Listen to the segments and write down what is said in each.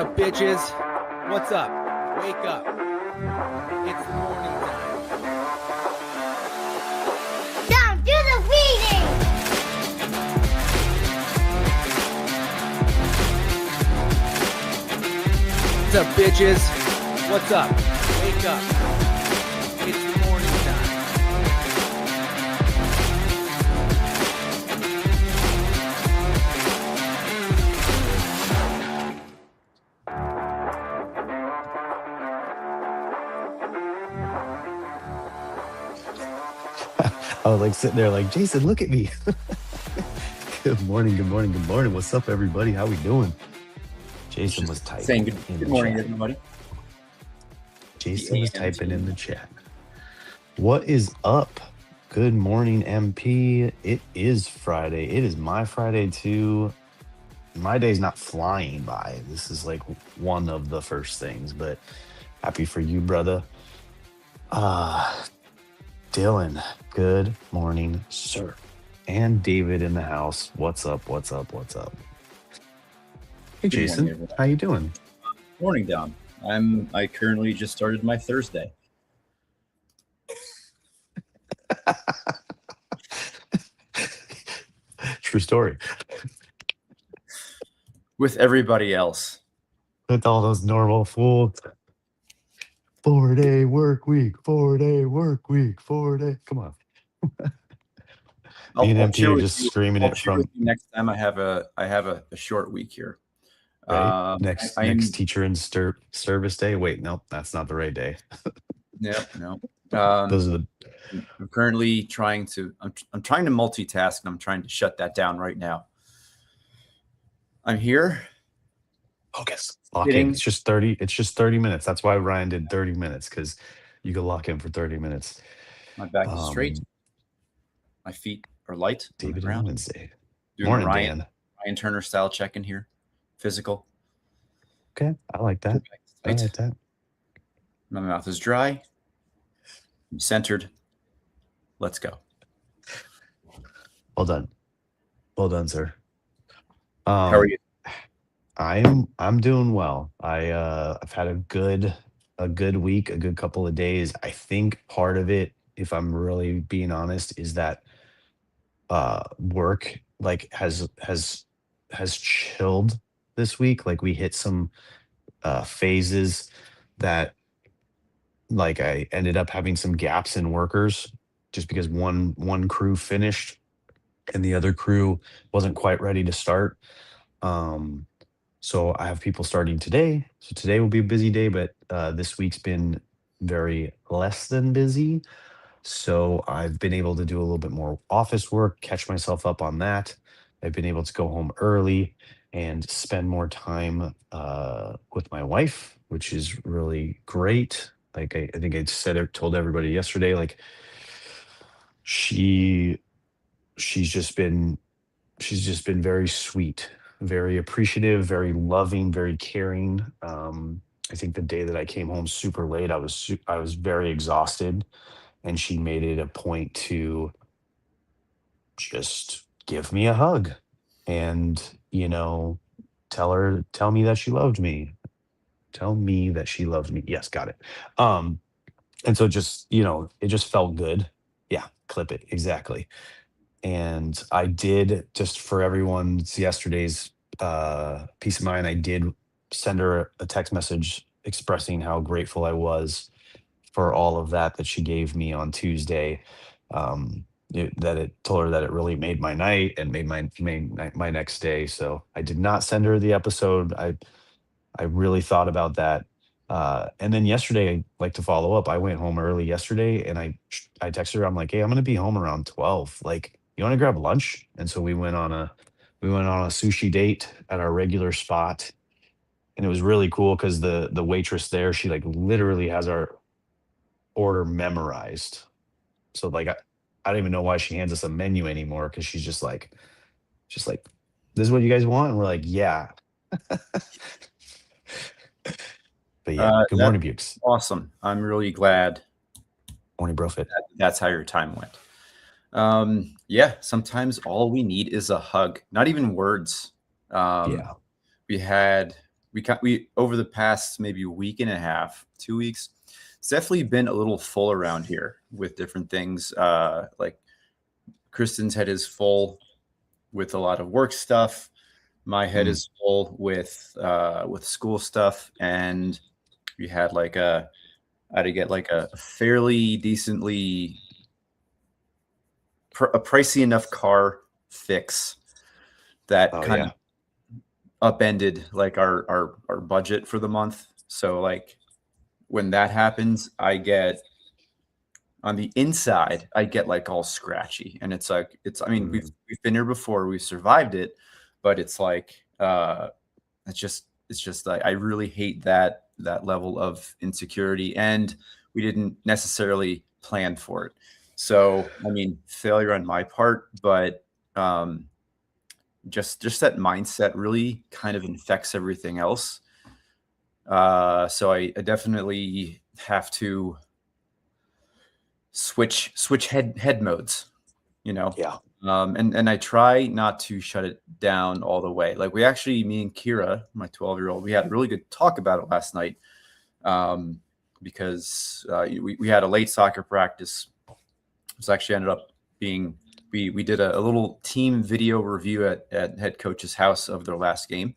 up, bitches? What's up? Wake up. It's morning time. Down, do the reading! What's up, bitches? What's up? Wake up. It's morning time. I was like sitting there like, Jason, look at me. Good morning, good morning, good morning. What's up, everybody? How we doing? Jason was typing. Saying in good the morning, chat. everybody. Jason was The typing in AMT. the chat. What is up? Good morning, MP. It is Friday. It is my Friday too. My day's not flying by. This is like one of the first things, but happy for you, brother. Dylan, good morning, sir. And David in the house. What's up? What's up? What's up? Hey, Good morning, Jason. everyone. How you doing? Morning, Don. I currently just started my Thursday. True story. With everybody else. With all those normal fools. 4-day work week, 4-day work week, 4-day. Come on. Me and MP share are with just you- screaming I'll it share from with you next time I have a short week here. right next I'm- next teacher and service day. Wait, nope, that's not the right day. No. Those are the I'm currently trying to I'm trying to multitask, and I'm trying to shut that down right now. I'm here. focus. Lock Kidding. in. It's just 30 minutes. That's why Ryan did 30 minutes, because you can lock in for 30 minutes. My back is straight. My feet are light on the David and ground. Wednesday. Doing Morning, Ryan Dan. Turner style check in here. Physical. Okay, I like that. I Right. like that. My mouth is dry. I'm centered. Let's go. Well done, sir. How are you? I'm doing well. I've had a good week, a good couple of days. I think part of it, if I'm really being honest, is that work like has chilled this week. Like we hit some phases that like I ended up having some gaps in workers just because one crew finished and the other crew wasn't quite ready to start. So I have people starting today. So today will be a busy day, but this week's been very less than busy. So I've been able to do a little bit more office work, catch myself up on that. I've been able to go home early and spend more time with my wife, which is really great. Like I think I told everybody yesterday, like she's just been very sweet, very appreciative, very loving, very caring. I think the day that I came home super late, I was very exhausted, and she made it a point to just give me a hug and tell me that she loved me. Tell me that she loved me. Yes, got it. And so just it just felt good. Yeah, clip it exactly. And I did, just for everyone's yesterday's peace of mind, I did send her a text message expressing how grateful I was for all of that she gave me on Tuesday. That it told her that it really made my night and made my next day. So I did not send her the episode. I really thought about that. And then yesterday, like to follow up, I went home early yesterday and I texted her. I'm like, hey, I'm gonna be home around 12. Like, you want to grab lunch? And so we went on a sushi date at our regular spot. And it was really cool because the waitress there, she like literally has our order memorized. So like I don't even know why she hands us a menu anymore, because she's just like, this is what you guys want? And we're like, yeah. But yeah, good morning, Bukes. Awesome. I'm really glad Morning, Brofit. that's how your time went. Yeah, sometimes all we need is a hug, not even words. Yeah. We had we over the past maybe week and a half, 2 weeks, it's definitely been a little full around here with different things. Like Kristen's head is full with a lot of work stuff. My head Mm. is full with school stuff, and we had like I had to get like a fairly decently a pricey enough car fix that Oh kind yeah. of upended like our budget for the month. So like when that happens, I get on the inside, I get like all scratchy, and it's like it's. I mean, Mm. we've been here before, we've survived it, but it's like it's just like I really hate that level of insecurity, and we didn't necessarily plan for it. So I mean, failure on my part, but um, just that mindset really kind of infects everything else. So I definitely have to switch head modes, you know. Yeah. And I try not to shut it down all the way. Like we actually, me and Kira, my 12-year-old, we had a really good talk about it last night, because we had a late soccer practice. It actually ended up being we did a little team video review at head coach's house of their last game.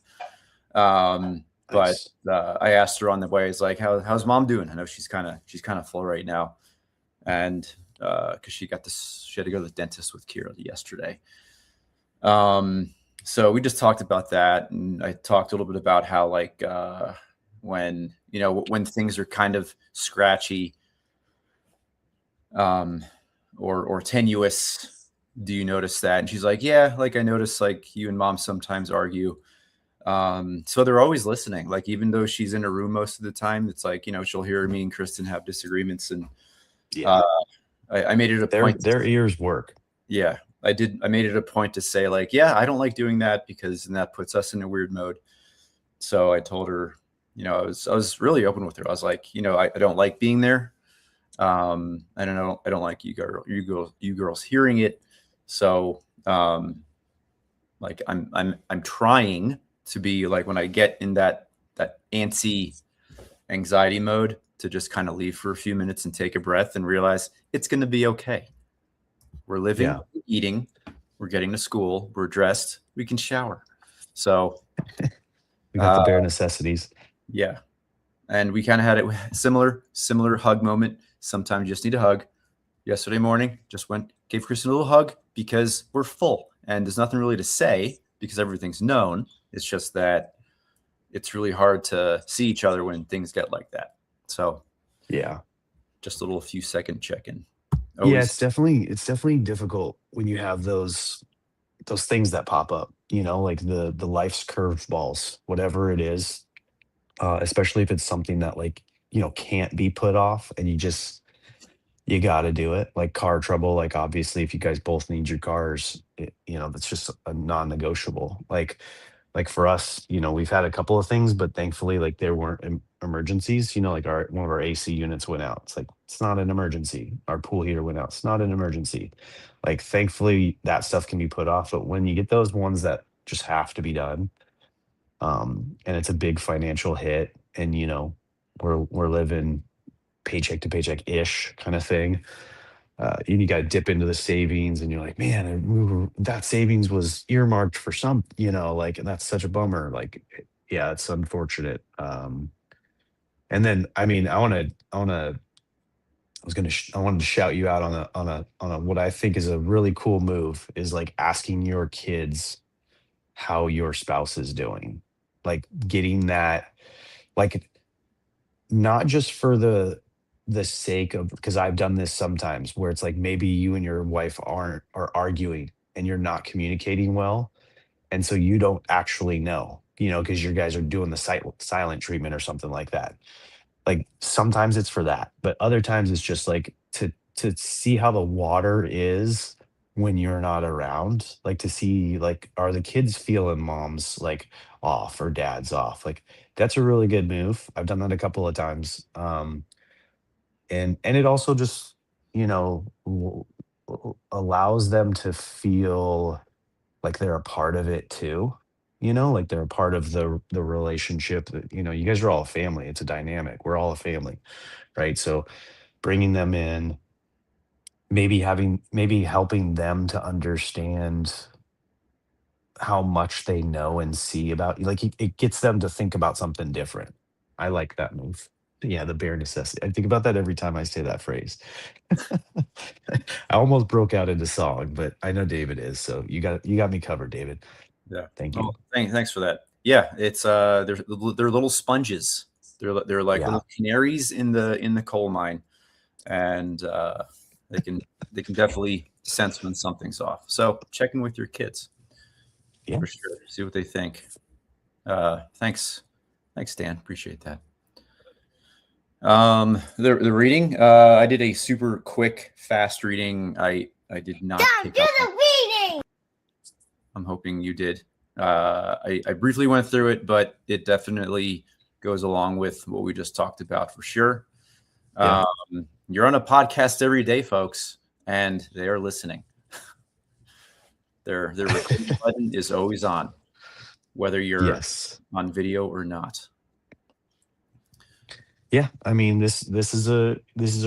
But Nice. I asked her on the way, "Is like, how's mom doing?" I know she's kind of full right now, and because she had to go to the dentist with Kira yesterday. So we just talked about that, and I talked a little bit about how like when when things are kind of scratchy, or tenuous, do you notice that? And she's like, yeah, like I notice like you and mom sometimes argue. So they're always listening. Like even though she's in a room most of the time, it's like she'll hear me and Kristen have disagreements, and Yeah. uh, I made it a point. Their ears work. Yeah, I did. I made it a point to say like, yeah, I don't like doing that because then that puts us in a weird mode. So I told her, I was really open with her. I was like, I don't like being there. I don't know. I don't like you girls hearing it. So, like I'm trying to be like when I get in that antsy anxiety mode to just kind of leave for a few minutes and take a breath and realize it's going to be okay. We're living, Yeah. we're eating, we're getting to school, we're dressed, we can shower. So We got the bare necessities. yeah. And we kind of had it similar hug moment. Sometimes you just need a hug. Yesterday morning, just gave Kristen a little hug because we're full and there's nothing really to say because everything's known. It's just that it's really hard to see each other when things get like that. So Yeah. just a little few second check-in. Yeah, it's definitely difficult when you have those things that pop up, like the life's curveballs, whatever it is, especially if it's something that like, can't be put off and you got to do it. Like car trouble, like obviously if you guys both need your cars, that's just a non-negotiable. Like for us, we've had a couple of things, but thankfully, like there weren't emergencies. Like one of our AC units went out. It's like it's not an emergency. Our pool heater went out. It's not an emergency. Like thankfully, that stuff can be put off. But when you get those ones that just have to be done, and it's a big financial hit, and we're living paycheck to paycheck ish kind of thing, and you got to dip into the savings and you're like, man, that savings was earmarked for some, like, and that's such a bummer. Like, yeah, it's unfortunate. And then, I mean, I wanted to shout you out on a what I think is a really cool move is like asking your kids how your spouse is doing, like getting that, like not just for the sake of, because I've done this sometimes where it's like maybe you and your wife are arguing and you're not communicating well, and so you don't actually know, because your guys are doing the silent treatment or something like that. Like sometimes it's for that, but other times it's just like to see how the water is when you're not around, like to see like are the kids feeling mom's like off or dad's off. Like that's a really good move. I've done that a couple of times. And it also just, allows them to feel like they're a part of it too. like they're a part of the relationship. That, you guys are all a family. It's a dynamic. We're all a family, right? So bringing them in, maybe helping them to understand how much they know and see about you. Like it gets them to think about something different. I like that move. Yeah, the bare necessity. I think about that every time I say that phrase. I almost broke out into song, but I know David is, so you got me covered, David. Yeah. Thank you. Oh, thanks for that. Yeah, it's they're little sponges. They're like Yeah. little canaries in the coal mine, and they can definitely sense when something's off. So check in with your kids Yeah. for sure. See what they think. Thanks, Dan. Appreciate that. The reading. I did a super quick, fast reading. I did not. Down, do the reading. I'm hoping you did. I briefly went through it, but it definitely goes along with what we just talked about for sure. Yeah. You're on a podcast every day, folks, and they are listening. Their recording button is always on, whether you're Yes. on video or not. Yeah, I mean this is a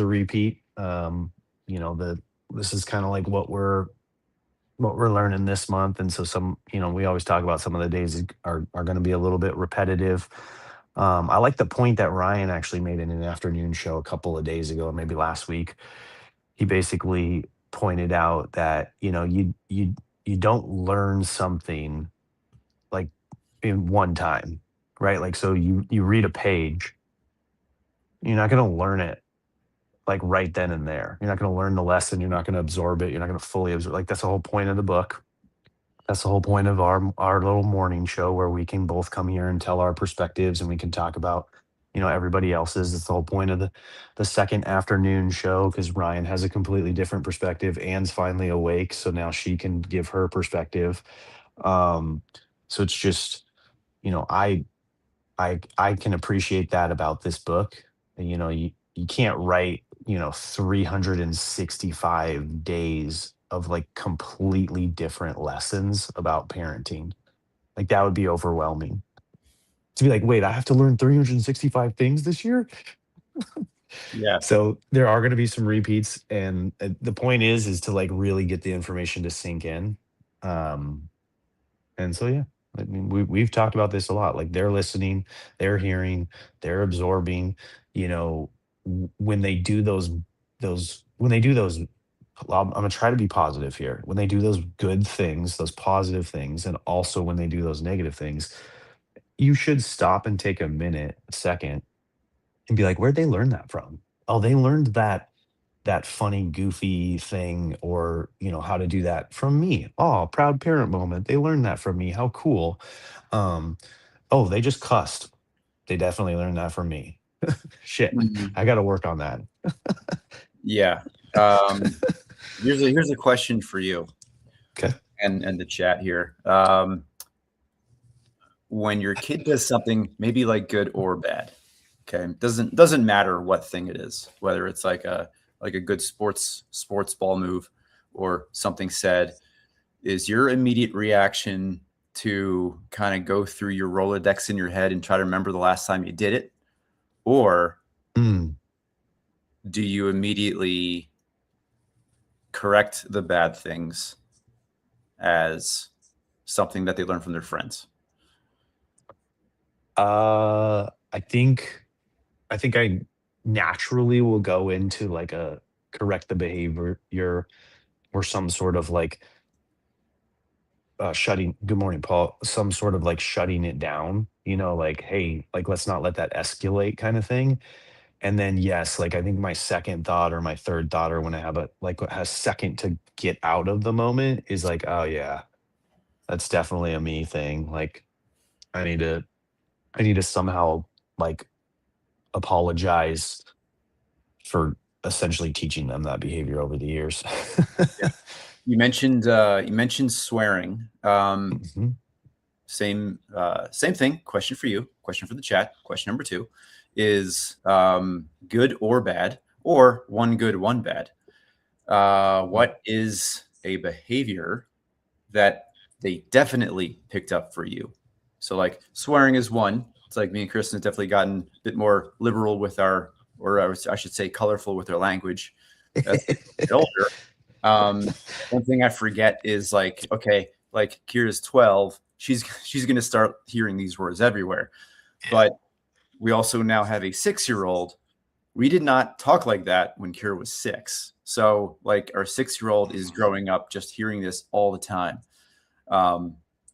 repeat. This is kind of like what we're learning this month, and so we always talk about some of the days are going to be a little bit repetitive. I like the point that Ryan actually made in an afternoon show a couple of days ago, maybe last week. He basically pointed out that you don't learn something like in one time, right? Like so you read a page, you're not going to learn it like right then and there. You're not going to learn the lesson. You're not going to absorb it. You're not going to fully absorb. Like that's the whole point of the book. That's the whole point of our little morning show where we can both come here and tell our perspectives and we can talk about everybody else's. It's the whole point of the second afternoon show because Ryan has a completely different perspective. Anne's finally awake, so now she can give her perspective. So it's just I can appreciate that about this book. You can't write 365 days of like completely different lessons about parenting. Like that would be overwhelming. To be like, wait, I have to learn 365 things this year? Yeah. So there are going to be some repeats, and the point is to like really get the information to sink in. And so yeah, I mean we've talked about this a lot. Like they're listening, they're hearing, they're absorbing. When they do those, I'm gonna try to be positive here. When they do those good things, those positive things, and also when they do those negative things, you should stop and take a second, and be like, where'd they learn that from? Oh, they learned that funny, goofy thing, or how to do that from me. Oh, proud parent moment. They learned that from me. How cool. Um, oh, they just cussed. They definitely learned that from me. Shit, I got to work on that. Yeah. Here's a question for you. Okay. And the chat here. When your kid does something maybe like good or bad, okay, doesn't matter what thing it is, whether it's like a good sports ball move or something said, is your immediate reaction to kind of go through your Rolodex in your head and try to remember the last time you did it? Or do you immediately correct the bad things as something that they learn from their friends? I think I naturally will go into like a correct the behavior or some sort of like shutting good morning, Paul, some sort of like shutting it down, like, hey, like let's not let that escalate kind of thing. And then yes, like I think my second thought or my third thought, or when I have a second to get out of the moment, is like, oh yeah, that's definitely a me thing. Like I need to somehow like apologize for essentially teaching them that behavior over the years. Yeah. You mentioned swearing. Mhm. Same thing. Question for you. Question for the chat. Question number 2 is good or bad, or one good, one bad. What is a behavior that they definitely picked up for you So like swearing is one. It's like me and Kristen have definitely gotten a bit more liberal with our, or I should say colorful with our language as we get older. One thing I forget is like, okay, like Kira's 12. She's going to start hearing these words everywhere. But we also now have a 6-year-old. We did not talk like that when Kira was 6. So like our 6-year-old is growing up just hearing this all the time.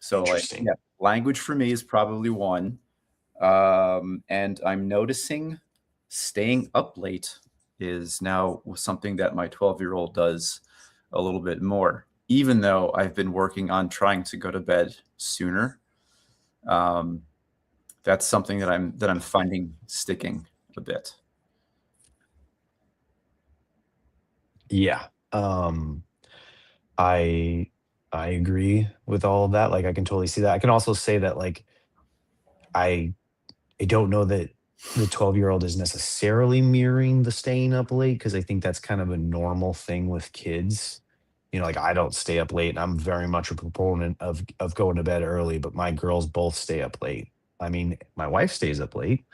So like, yeah, language for me is probably one. And I'm noticing staying up late is now something that my 12-year-old does a little bit more, even though I've been working on trying to go to bed sooner. That's something that I'm finding sticking a bit. Yeah. I agree with all of that. Like I can totally see that. I can also say that like I don't know that the 12-year-old is necessarily mirroring the staying up late because I think that's kind of a normal thing with kids. You know, like I don't stay up late and I'm very much a proponent of going to bed early, but my girls both stay up late. I mean, my wife stays up late.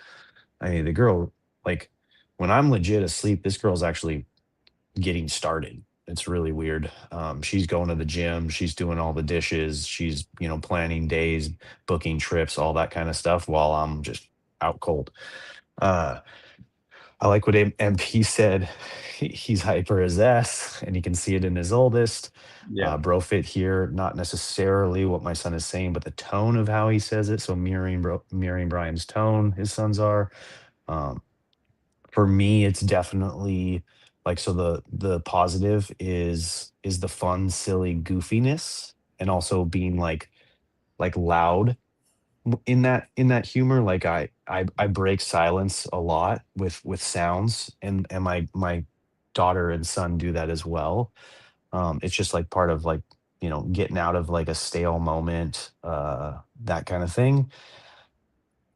I mean, the girl, like when I'm legit asleep, this girl's actually getting started. It's really weird. She's going to the gym, she's doing all the dishes, she's, you know, planning days, booking trips, all that kind of stuff while I'm just out cold. Uh, I like what MP said. He's hyper as S, and you can see it in his oldest. Yeah. Brofit here, not necessarily what my son is saying, but the tone of how he says it. So mirroring Brian's tone, his sons are. Um, for me, it's definitely like so the positive is the fun, silly goofiness, and also being like loud in that humor. Like I break silence a lot with sounds, and my daughter and son do that as well. It's just like part of like, you know, getting out of like a stale moment, that kind of thing.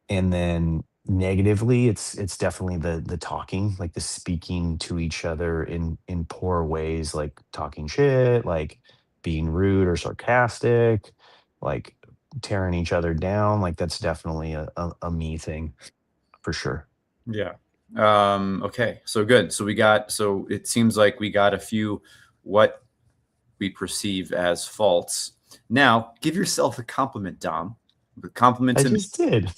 And then negatively, it's definitely the talking, like the speaking to each other in poor ways, like talking shit, like being rude or sarcastic, like tearing each other down. Like that's definitely a me thing for sure. Yeah. Okay. So good. So it seems like we got a few what we perceive as faults. Now, give yourself a compliment, Dom. The compliment I to me. just did.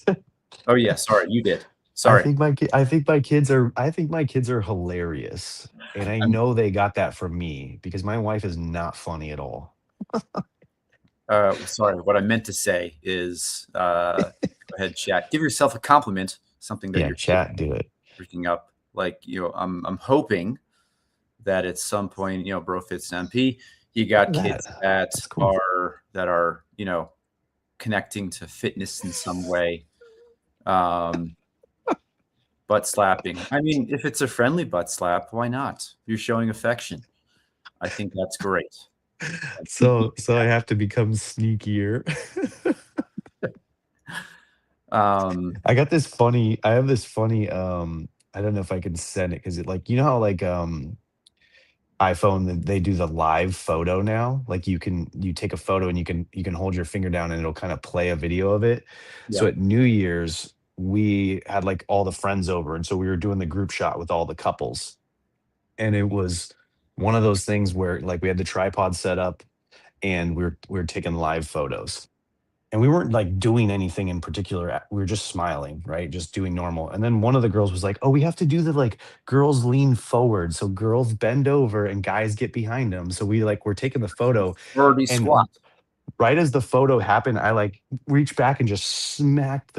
Oh yeah, sorry, you did. Sorry. I think my kids are hilarious, and I know they got that from me because my wife is not funny at all. Sorry. What I meant to say is, go ahead, chat. Give yourself a compliment. Something that Yeah, you're chat, do it. freaking up. Like, you know, I'm hoping that at some point, you know, Brofits and MP, you got Look at kids that. that That's cool. are, you know, connecting to fitness in some way. Butt slapping. I mean, if it's a friendly butt slap, why not? You're showing affection. I think that's great. So I have to become sneakier. I have this funny, I don't know if I can send it because it like, you know how like iPhone they do the live photo now? Like you take a photo and you can hold your finger down and it'll kind of play a video of it. So Yeah. at New Year's, we had like all the friends over, and so we were doing the group shot with all the couples. And it was one of those things where like we had the tripod set up and we were taking live photos. And we weren't like doing anything in particular. We were just smiling, right? Just doing normal. And then one of the girls was like, "Oh, we have to do the like girls lean forward. So girls bend over and guys get behind them." So we're taking the photo, Already and squat. right as the photo happened, I like reached back and just smacked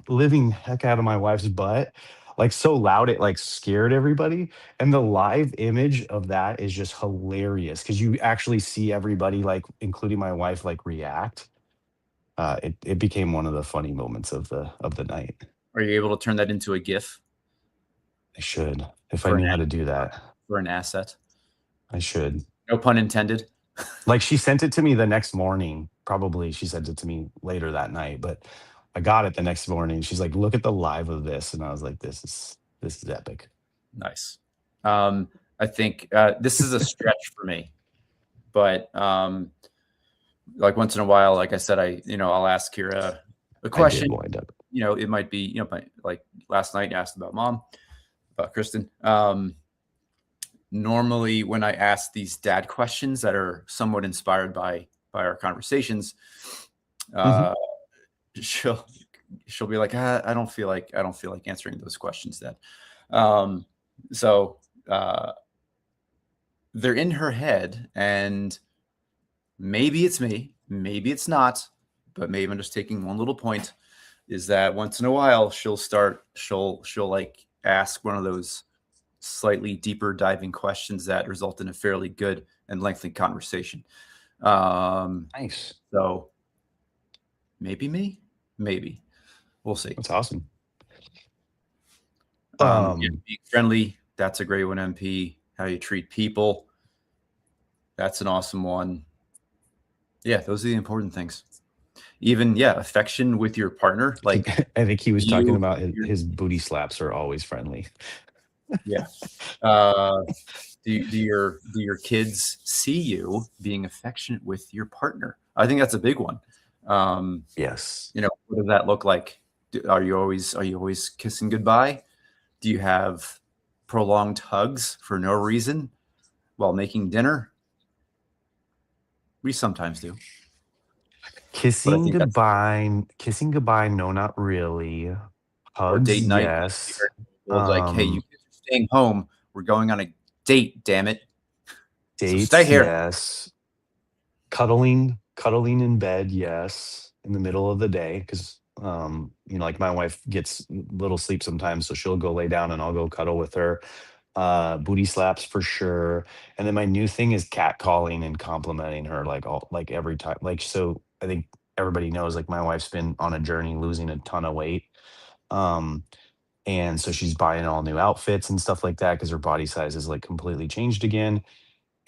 living heck out of my wife's butt, like so loud it like scared everybody. And the live image of that is just hilarious because you actually see everybody, like including my wife, like react. It became one of the funny moments of the night. Are you able to turn that into a GIF I should, if I for an knew how to do that. for an asset? I should. No pun intended. Like she sent it to me the next morning. Probably she sent it to me later that night, but I got it the next morning. She's like, "Look at the live of this," and I was like, "This is epic." Nice. I think this is a stretch for me, but like once in a while, like I said, I'll ask Kira a I did question. wind up. It might be, like last night you asked about mom, about Kristen. Normally when I ask these dad questions that are somewhat inspired by our conversations, Mhm. she'll be like, I don't feel like answering those questions, Dad. So they're in her head, and maybe it's me, maybe it's not, but maybe I'm just taking one little point, is that once in a while she'll like ask one of those slightly deeper diving questions that result in a fairly good and lengthy conversation. Nice. So maybe me, maybe we'll see. That's awesome. Yeah, being friendly, that's a great one. MP, how you treat people, that's an awesome one. Yeah, those are the important things. Even affection with your partner. Like I think he was talking you- about his booty slaps are always friendly. yeah. Do your kids see you being affectionate with your partner? I think that's a big one. Yes. What does that look like? Are you always kissing goodbye? Do you have prolonged hugs for no reason while making dinner? We sometimes do. Kissing think that's- goodbye, no, not really. Or Hugs, date night. yes. It's like, hey, you kids are staying home. We're going on a date, damn it. Dates, stay here. yes. Cuddling in bed, yes. In the middle of the day, because like my wife gets little sleep sometimes, so she'll go lay down and I'll go cuddle with her. Booty slaps for sure. And then my new thing is cat calling and complimenting her like every time. Like, so I think everybody knows, like, my wife's been on a journey losing a ton of weight. Um, and so she's buying all new outfits and stuff like that because her body size is like completely changed again.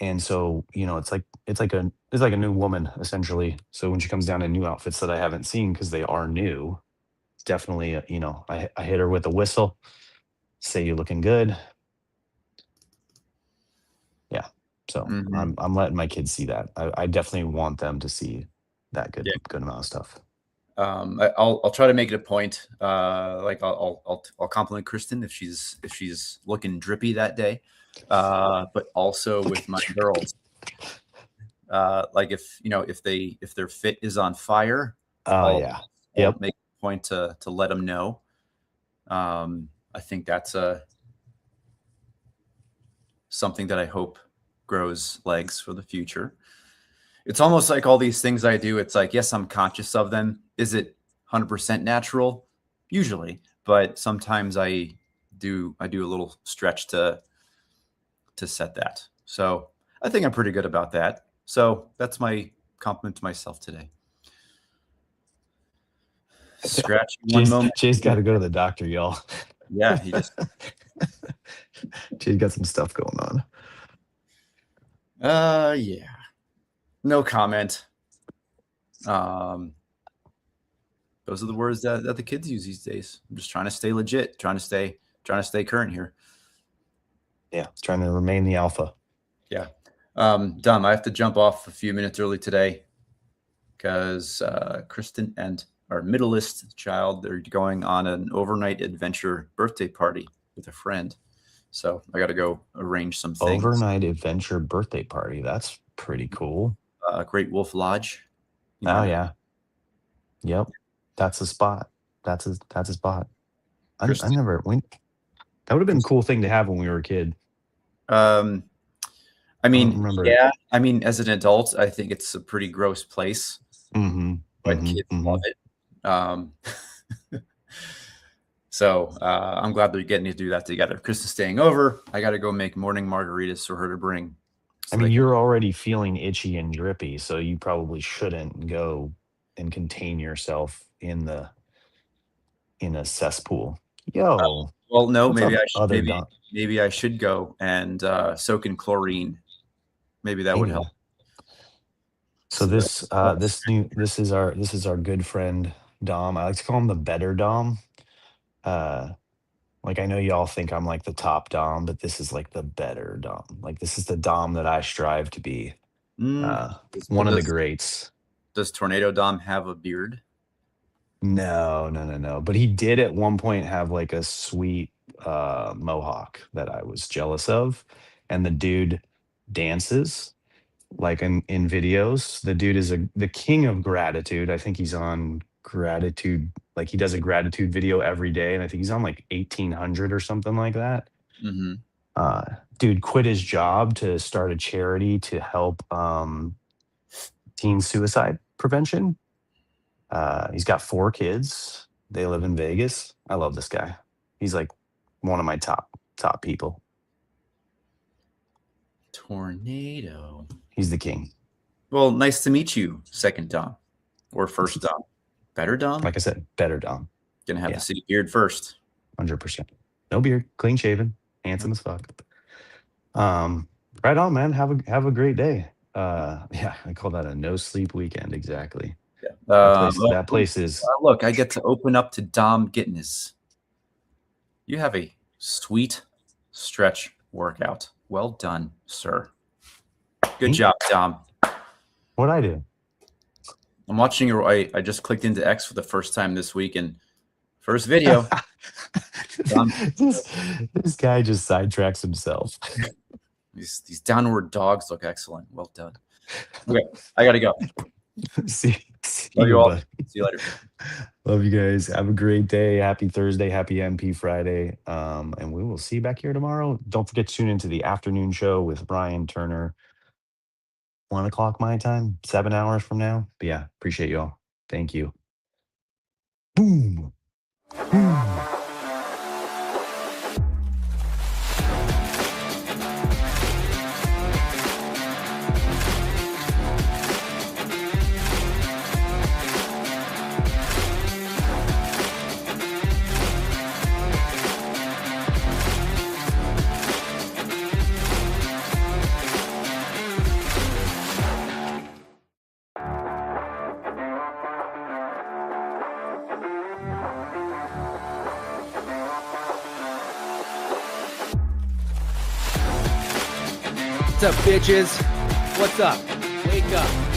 And so, it's like a new woman essentially. So when she comes down in new outfits that I haven't seen because they are new, it's definitely, I hit her with a whistle, say you're looking good. Yeah. So Mhm. I'm letting my kids see that. I definitely want them to see that good Yeah. good amount of stuff. I'll try to make it a point. Like I'll compliment Kristen if she's looking drippy that day. But also with my girls, like if their fit is on fire, Oh yeah. I'll Yep. make a point to let them know. I think that's something that I hope grows legs for the future. It's almost like all these things I do, it's like, yes, I'm conscious of them. Is it 100% natural? Usually, but sometimes I do a little stretch to set that. So I think I'm pretty good about that. So that's my compliment to myself today. Scratch one moment. Jay's got to go to the doctor, y'all. Yeah, he just Jay's got some stuff going on. yeah. No comment. Those are the words that the kids use these days. I'm just trying to stay legit, trying to stay current here. Yeah, trying to remain the alpha. Yeah. Dom, I have to jump off a few minutes early today because Kristen and our middleest child, they're going on an overnight adventure birthday party with a friend. So I got to go arrange some things. Overnight adventure birthday party. That's pretty cool. Great Wolf Lodge. Oh yeah. Yep. That's a spot. That's a spot. I never went. That would have been a cool thing to have when we were a kid. I mean, remember. Yeah. I mean, as an adult, I think it's a pretty gross place, but kids love it. So I'm glad they're getting to do that together. Kristen's staying over. I got to go make morning margaritas for her to bring. I mean, you're already feeling itchy and drippy, so you probably shouldn't go and contain yourself in a cesspool. Yo. Well, no, maybe I should. Maybe I should go and soak in chlorine. Maybe that would help. So this is our good friend Dom. I like to call him the better Dom. Like, I know y'all think I'm like the top Dom, but this is like the better Dom. Like, this is the Dom that I strive to be. One of the greats. Does Tornado Dom have a beard? No. But he did at one point have like a sweet mohawk that I was jealous of. And the dude dances like in videos. The dude is the king of gratitude. I think he's on gratitude, like he does a gratitude video every day. And I think he's on like 1800 or something like that. Mm-hmm. Dude quit his job to start a charity to help teen suicide prevention. He's got 4 kids. They live in Vegas. I love this guy. He's like one of my top people. Tornado. He's the king. Well, nice to meet you, second Dom. Or first Dom. Better Dom? Like I said, better Dom. Gonna have to see beard first. 100%. No beard, clean shaven, handsome as fuck. Right on, man. Have a great day. Yeah, I call that a no sleep weekend. Exactly. Yeah. That place is. Look, I get to open up to Dom Gittins. You have a sweet stretch workout. Well done, sir. Good job, Dom. What'd I do? I'm watching your. I just clicked into X for the first time this week, and first video. This guy just sidetracks himself. These downward dogs look excellent. Well done. Okay, I gotta go. See Love you all. buddy. See you later. Love you guys. Have a great day. Happy Thursday. Happy MP Friday. And we will see you back here tomorrow. Don't forget to tune into the afternoon show with Brian Turner. 1 o'clock my time, 7 hours from now. But yeah, appreciate you all. Thank you. Boom. Boom. What's up, bitches? What's up? Wake up.